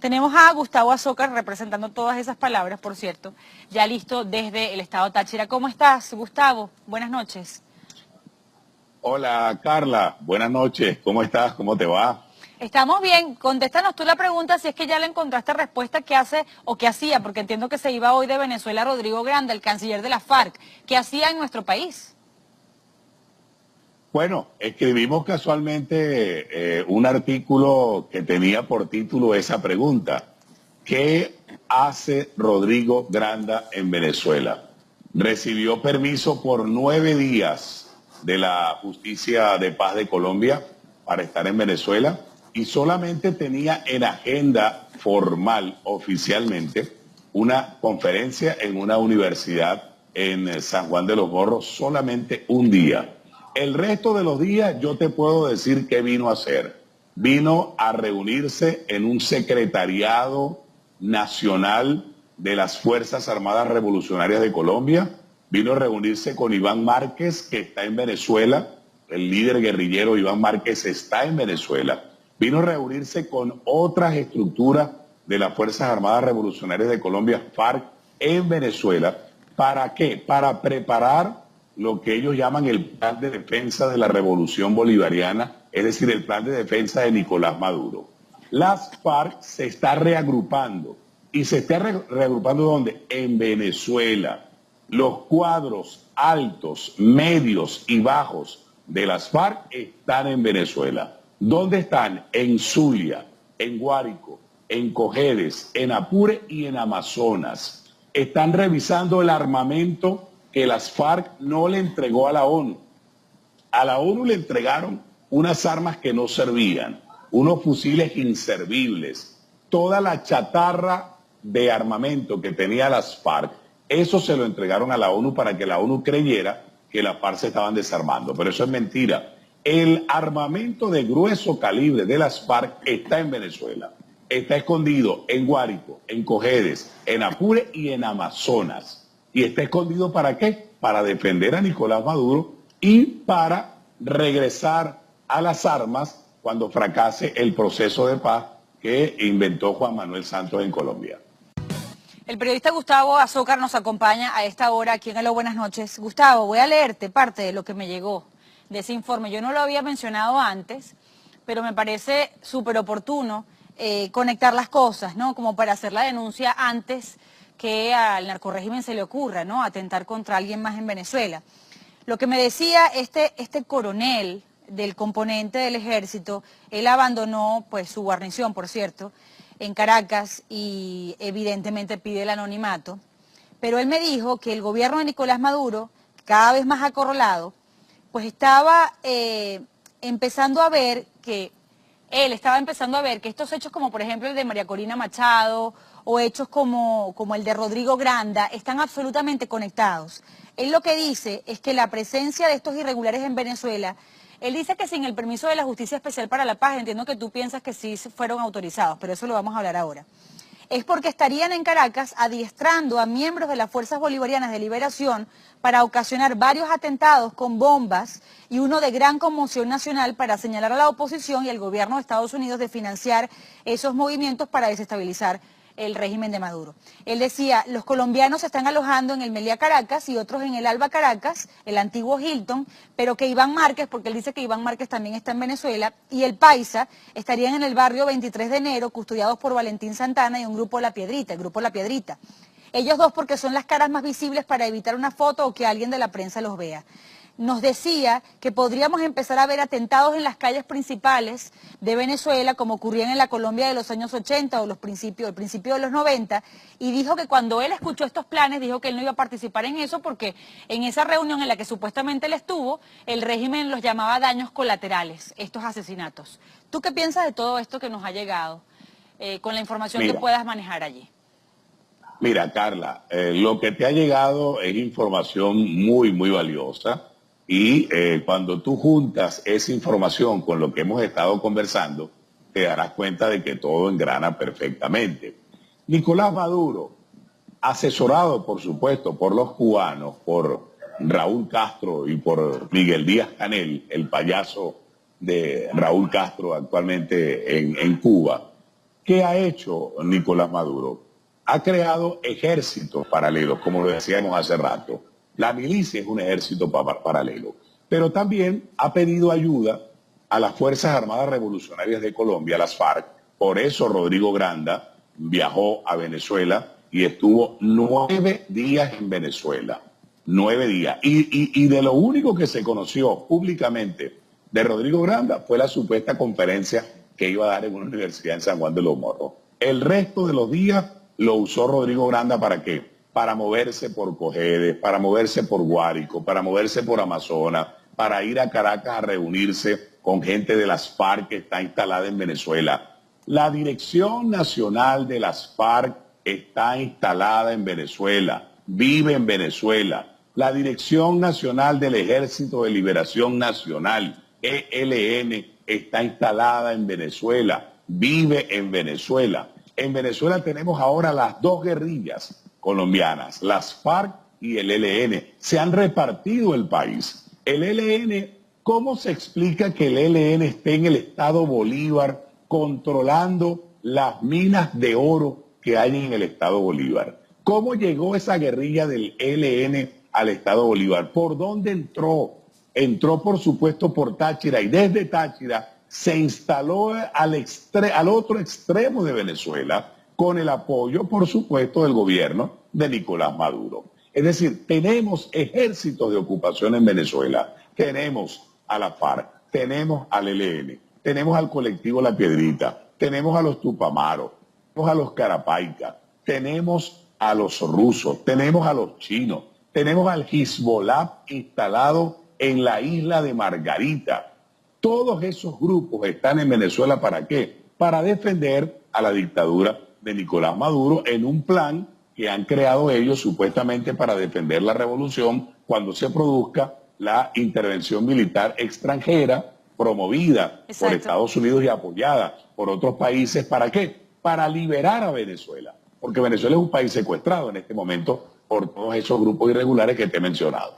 Tenemos a Gustavo Azócar representando todas esas palabras, por cierto, ya listo desde el estado Táchira. ¿Cómo estás, Gustavo? Buenas noches. Hola Carla, buenas noches, ¿cómo estás? ¿Cómo te va? Estamos bien, contéstanos tú la pregunta si es que ya le encontraste respuesta que hace o que hacía, porque entiendo que se iba hoy de Venezuela Rodrigo Granda, el canciller de la FARC. ¿Qué hacía en nuestro país? Bueno, escribimos casualmente un artículo que tenía por título esa pregunta. ¿Qué hace Rodrigo Granda en Venezuela? Recibió permiso por 9 días de la Justicia de Paz de Colombia para estar en Venezuela y solamente tenía en agenda formal, oficialmente, una conferencia en una universidad en San Juan de los Morros, solamente un día. El resto de los días yo te puedo decir qué vino a hacer. Vino a reunirse en un secretariado nacional de las Fuerzas Armadas Revolucionarias de Colombia. Vino a reunirse con Iván Márquez, que está en Venezuela. El líder guerrillero Iván Márquez está en Venezuela. Vino a reunirse con otras estructuras de las Fuerzas Armadas Revolucionarias de Colombia, FARC, en Venezuela. ¿Para qué? Para preparar lo que ellos llaman el plan de defensa de la revolución bolivariana, es decir, el plan de defensa de Nicolás Maduro. Las FARC se está reagrupando. ¿Y se está reagrupando dónde? En Venezuela. Los cuadros altos, medios y bajos de las FARC están en Venezuela. ¿Dónde están? En Zulia, en Guárico, en Cojedes, en Apure y en Amazonas. Están revisando el armamento que las FARC no le entregó a la ONU. A la ONU le entregaron unas armas que no servían, unos fusiles inservibles, toda la chatarra de armamento que tenía las FARC, eso se lo entregaron a la ONU para que la ONU creyera que las FARC se estaban desarmando, pero eso es mentira. El armamento de grueso calibre de las FARC está en Venezuela, está escondido en Guárico, en Cojedes, en Apure y en Amazonas. ¿Y está escondido para qué? Para defender a Nicolás Maduro y para regresar a las armas cuando fracase el proceso de paz que inventó Juan Manuel Santos en Colombia. El periodista Gustavo Azócar nos acompaña a esta hora aquí en Hello Buenas Noches. Gustavo, voy a leerte parte de lo que me llegó de ese informe. Yo no lo había mencionado antes, pero me parece súper oportuno conectar las cosas, ¿no? Como para hacer la denuncia antes que al narcorrégimen se le ocurra, ¿no? Atentar contra alguien más en Venezuela. Lo que me decía este coronel del componente del ejército, él abandonó pues su guarnición, por cierto, en Caracas y evidentemente pide el anonimato, pero él me dijo que el gobierno de Nicolás Maduro, cada vez más acorralado, pues estaba empezando a ver que estos hechos como por ejemplo el de María Corina Machado o hechos como el de Rodrigo Granda están absolutamente conectados. Él lo que dice es que la presencia de estos irregulares en Venezuela, él dice que sin el permiso de la Justicia Especial para la Paz, entiendo que tú piensas que sí fueron autorizados, pero eso lo vamos a hablar ahora, es porque estarían en Caracas adiestrando a miembros de las Fuerzas Bolivarianas de Liberación para ocasionar varios atentados con bombas y uno de gran conmoción nacional para señalar a la oposición y al gobierno de Estados Unidos de financiar esos movimientos para desestabilizar el régimen de Maduro. Él decía, los colombianos se están alojando en el Meliá Caracas y otros en el Alba Caracas, el antiguo Hilton, pero que Iván Márquez, porque él dice que Iván Márquez también está en Venezuela, y el Paisa estarían en el barrio 23 de enero, custodiados por Valentín Santana y un grupo La Piedrita, el grupo La Piedrita. Ellos dos porque son las caras más visibles para evitar una foto o que alguien de la prensa los vea. Nos decía que podríamos empezar a ver atentados en las calles principales de Venezuela, como ocurrían en la Colombia de los años 80 o el principio de los 90, y dijo que cuando él escuchó estos planes, dijo que él no iba a participar en eso porque en esa reunión en la que supuestamente él estuvo, el régimen los llamaba daños colaterales, estos asesinatos. ¿Tú qué piensas de todo esto que nos ha llegado, con la información que puedas manejar allí? Mira, Carla, lo que te ha llegado es información muy, muy valiosa. Y cuando tú juntas esa información con lo que hemos estado conversando, te darás cuenta de que todo engrana perfectamente. Nicolás Maduro, asesorado por supuesto por los cubanos, por Raúl Castro y por Miguel Díaz-Canel, el payaso de Raúl Castro actualmente en Cuba, ¿Qué ha hecho Nicolás Maduro? Ha creado ejércitos paralelos, como lo decíamos hace rato. La milicia es un ejército paralelo, pero también ha pedido ayuda a las Fuerzas Armadas Revolucionarias de Colombia, las FARC. Por eso Rodrigo Granda viajó a Venezuela y estuvo 9 días en Venezuela. 9 días. Y de lo único que se conoció públicamente de Rodrigo Granda fue la supuesta conferencia que iba a dar en una universidad en San Juan de los Morros. El resto de los días lo usó Rodrigo Granda ¿para qué? Para moverse por Cojedes, para moverse por Guárico, para moverse por Amazonas, para ir a Caracas a reunirse con gente de las FARC que está instalada en Venezuela. La Dirección Nacional de las FARC está instalada en Venezuela, vive en Venezuela. La Dirección Nacional del Ejército de Liberación Nacional, ELN, está instalada en Venezuela, vive en Venezuela. En Venezuela tenemos ahora las dos guerrillas colombianas, las FARC y el ELN. Se han repartido el país. El ELN, ¿cómo se explica que el ELN esté en el estado Bolívar controlando las minas de oro que hay en el estado Bolívar? ¿Cómo llegó esa guerrilla del ELN al estado Bolívar? ¿Por dónde entró? Entró, por supuesto, por Táchira y desde Táchira se instaló al otro extremo de Venezuela con el apoyo, por supuesto, del gobierno de Nicolás Maduro. Es decir, tenemos ejércitos de ocupación en Venezuela. Tenemos a la FARC, tenemos al ELN, tenemos al colectivo La Piedrita, tenemos a los Tupamaros, tenemos a los Carapaica, tenemos a los rusos, tenemos a los chinos, tenemos al Hezbollah instalado en la isla de Margarita. Todos esos grupos están en Venezuela ¿para qué? Para defender a la dictadura de Nicolás Maduro en un plan que han creado ellos supuestamente para defender la revolución cuando se produzca la intervención militar extranjera promovida por Estados Unidos y apoyada por otros países. ¿Para qué? Para liberar a Venezuela. Porque Venezuela es un país secuestrado en este momento por todos esos grupos irregulares que te he mencionado.